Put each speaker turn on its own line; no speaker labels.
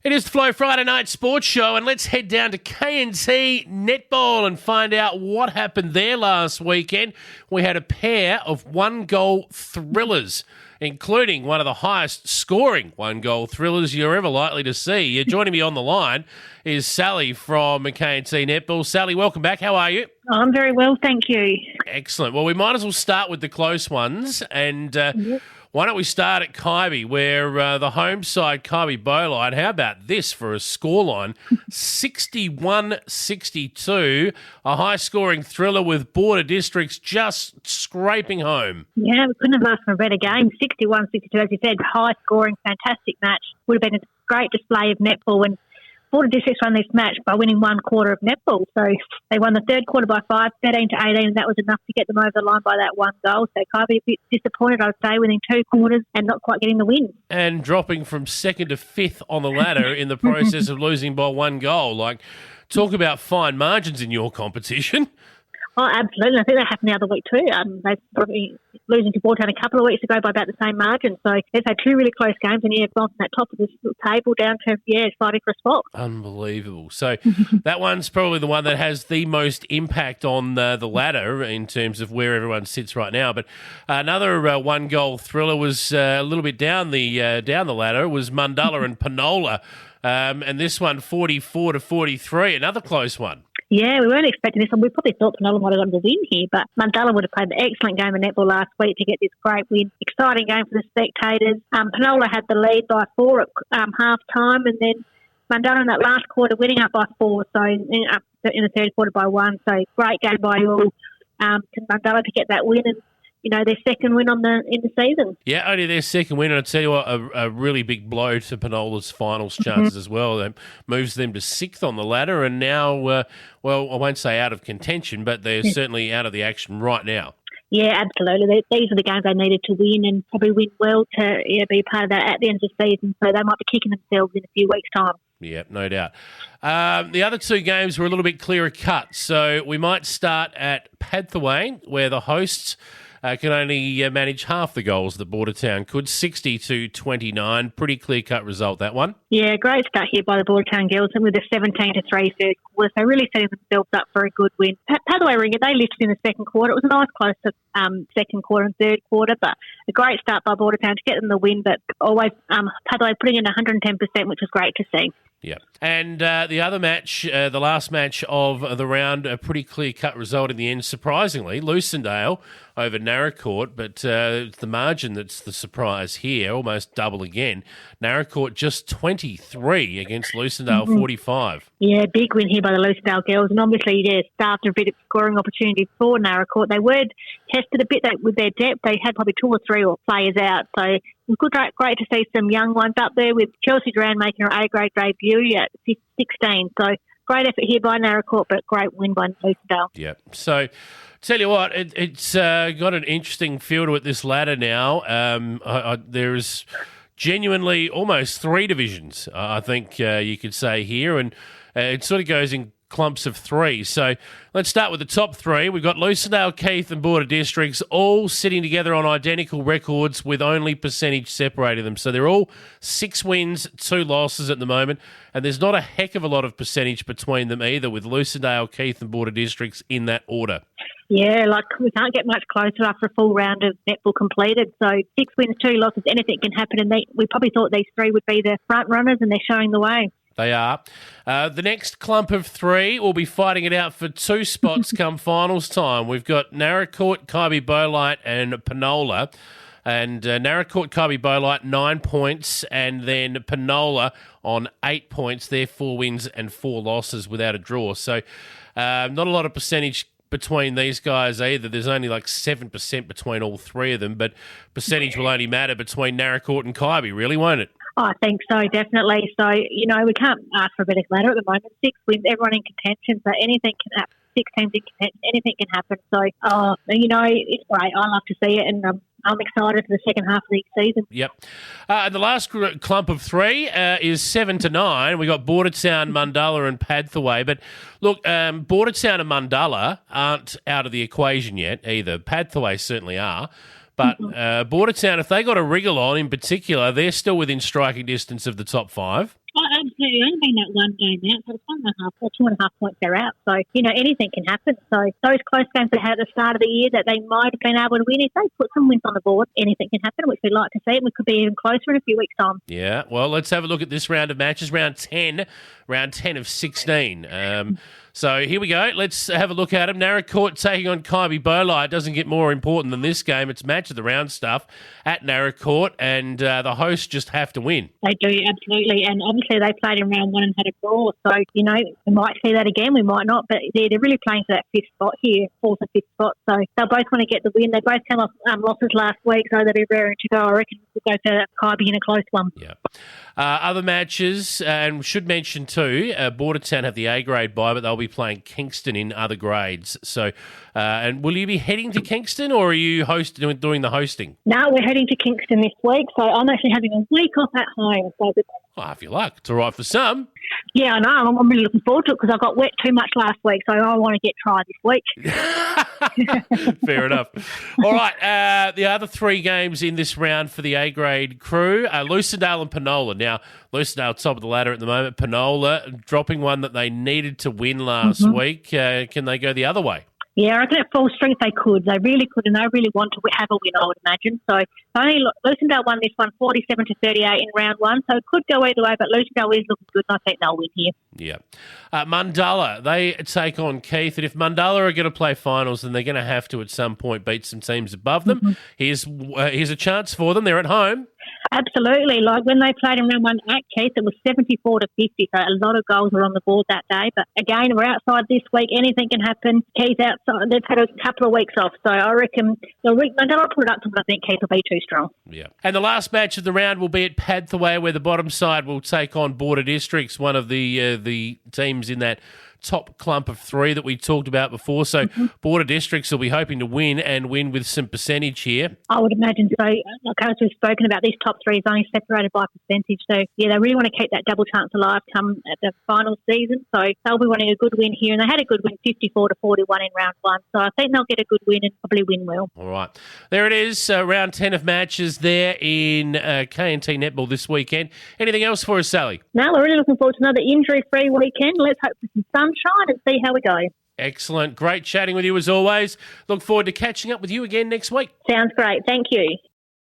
It is the Flow Friday Night Sports Show, and let's head down to KNT Netball and find out what happened there last weekend. We had a pair of one-goal thrillers, including one of the highest scoring one-goal thrillers you're ever likely to see. Joining me on the line is Sally from KNT Netball. Sally, welcome back. How are you?
I'm very well, thank you.
Excellent. Well, we might as well start with the close ones, and why don't we start at Kybee, where the home side, Kybee Bywater, how about this for a scoreline? 61-62, a high-scoring thriller with border districts just scraping home.
Yeah, we couldn't have asked for a better game. 61-62, as you said, high-scoring, fantastic match. Would have been a great display of netball, and Border Districts won this match by winning one quarter of netball. So they won the third quarter by 5, 13-18, and that was enough to get them over the line by that one goal. So Kybee a bit disappointed, I'd say, winning two quarters and not quite getting the win.
And dropping from second to fifth on the ladder in the process of losing by one goal. Like, talk about fine margins in your competition.
Oh, absolutely. I think that happened the other week too. They probably losing to Balltown a couple of weeks ago by about the same margin. So they've had two really close games, and gone from that top of the table down to fighting for a spot.
Unbelievable. So that one's probably the one that has the most impact on the ladder in terms of where everyone sits right now. But another one-goal thriller was a little bit down the ladder. Was Mundalla and Penola, and this one 44-43, another close one.
Yeah, we weren't expecting this one. We probably thought Penola might have gotten the win here, but Mundalla would have played an excellent game of netball last week to get this great win. Exciting game for the spectators. Penola had the lead by 4 at half-time, and then Mundalla in that last quarter winning up by 4, so up in the third quarter by 1. So great game by all. Mundalla to get that win and, their second win in the season.
Yeah, only their second win, and I'll tell you what, a really big blow to Penola's finals chances as well. That moves them to 6th on the ladder, and now, I won't say out of contention, but they're certainly out of the action right now.
Yeah, absolutely. These are the games they needed to win, and probably win well to be part of that at the end of the season, so they might be kicking themselves in a few weeks' time.
Yeah, no doubt. The other two games were a little bit clearer cut, so we might start at Pathway, where the hosts can only manage half the goals that Bordertown could, 60-29. Pretty clear-cut result, that one.
Yeah, great start here by the Bordertown girls, and with a 17-3 third quarter, so really setting themselves up for a good win. Pathway Regan, they lifted in the second quarter. It was a nice close to second quarter and third quarter, but a great start by Bordertown to get them the win, but always Pathway putting in 110%, which was great to see.
Yeah. And the other match, the last match of the round, a pretty clear-cut result in the end, surprisingly. Lucendale over Narracourt, but it's the margin that's the surprise here, almost double again. Narracourt just 23 against Lucendale 45.
Yeah, big win here by the Lucendale girls, and obviously, starved a bit of scoring opportunity for Narracourt. They were tested a bit with their depth. They had probably 2 or 3 players out, so it was great to see some young ones up there, with Chelsea Duran making her A-grade debut at 16. So great effort here by Narracourt, but great win by Lucendale.
Yeah. So tell you what, it's got an interesting feel to it, this ladder now. There's genuinely almost 3 divisions, I think you could say here, and it sort of goes in clumps of 3. So let's start with the top 3. We've got Lucendale, Keith and Border Districts all sitting together on identical records with only percentage separating them. So they're all 6 wins, 2 losses at the moment, and there's not a heck of a lot of percentage between them either, with Lucendale, Keith and Border Districts in that order.
Yeah, we can't get much closer after a full round of netball completed. So 6 wins, 2 losses, anything can happen, and we probably thought these 3 would be the front runners, and they're showing the way.
They are. The next clump of 3 will be fighting it out for 2 spots come finals time. We've got Narracourt, Kybee Bywater and Penola. And Narracourt, Kybee Bywater, 9 points. And then Penola on 8 points. They're 4 wins and 4 losses without a draw. So not a lot of percentage between these guys either. There's only like 7% between all 3 of them. But percentage will only matter between Narracourt and Kybee, really, won't it?
Oh, I think so, definitely. So, we can't ask for a better ladder at the moment. 6 wins, everyone in contention, so anything can happen. 6 teams in contention, anything can happen. So, it's great. I love to see it, and I'm excited for the second half of the season.
Yep. And the last clump of 3 is 7-9. We got Bordertown, Mundalla and Pathway. But look, Bordertown and Mundalla aren't out of the equation yet either. Pathway certainly are. But Bordertown, if they got a wriggle on in particular, they're still within striking distance of the top 5.
Oh, absolutely. Only been that one game out, so it's 1.5 or 2.5 points they're out. So, anything can happen. So those close games they had at the start of the year that they might have been able to win, if they put some wins on the board, anything can happen, which we'd like to see. And we could be even closer in a few weeks' time.
Yeah, well, let's have a look at this round of matches, round 10 of 16. So here we go. Let's have a look at them. Narracourt taking on Kybe Boli. It doesn't get more important than this game. It's match of the round stuff at Narracourt, and the hosts just have to win.
They do, absolutely. And obviously they played in round one and had a draw. So, we might see that again. We might not. But they're really playing for that fifth spot here, fourth and fifth spot. So they'll both want to get the win. They both came off losses last week, so they'll be raring to go. I reckon we'll go for Kybe in a close one.
Yeah. Other matches, and should mention too, Bordertown have the A grade bye, but they'll be playing Kingston in other grades. So, and will you be heading to Kingston, or are you doing the hosting?
No, we're heading to Kingston this week, so I'm actually having a week off at home. So
if you like, it's all right for some.
Yeah, I know. I'm really looking forward to it because I got wet too much last week, so I want to get tried this week.
Fair enough. All right, the other three games in this round for the A-grade crew are Lucindale and Penola. Now, Lucindale top of the ladder at the moment. Penola dropping one that they needed to win last week. Can they go the other way?
Yeah, I reckon at full strength they could. They really could, and they really want to have a win, I would imagine. So only Lucindale won this one 47-38 in round one, so it could go either way, but Lucindale is looking good, and I think they'll win here.
Yeah. Mundalla, they take on Keith, and if Mundalla are going to play finals, then they're going to have to at some point beat some teams above them. Here's a chance for them. They're at home.
Absolutely. Like when they played in round one at Keith, it was 74-50, so a lot of goals were on the board that day. But again, we're outside this week. Anything can happen. Keith outside. They've had a couple of weeks off, so I reckon they'll put it up to them, but I think Keith will be too strong. Yeah.
And the last match of the round will be at Padthaway, where the bottom side will take on Border Districts, one of the teams in that top clump of three that we talked about before. So Border Districts will be hoping to win with some percentage here.
I would imagine so. Like as we've spoken about, these top three is only separated by percentage. So, yeah, they really want to keep that double chance alive come at the final season. So they'll be wanting a good win here. And they had a good win, 54-41 in round one. So I think they'll get a good win and probably win well.
All right. There it is, round 10 of matches there in KNT Netball this weekend. Anything else for us, Sally?
No, we're really looking forward to another injury-free weekend. Let's hope for some sunshine and see how we go.
Excellent. Great chatting with you as always. Look forward to catching up with you again next week.
Sounds great. Thank you.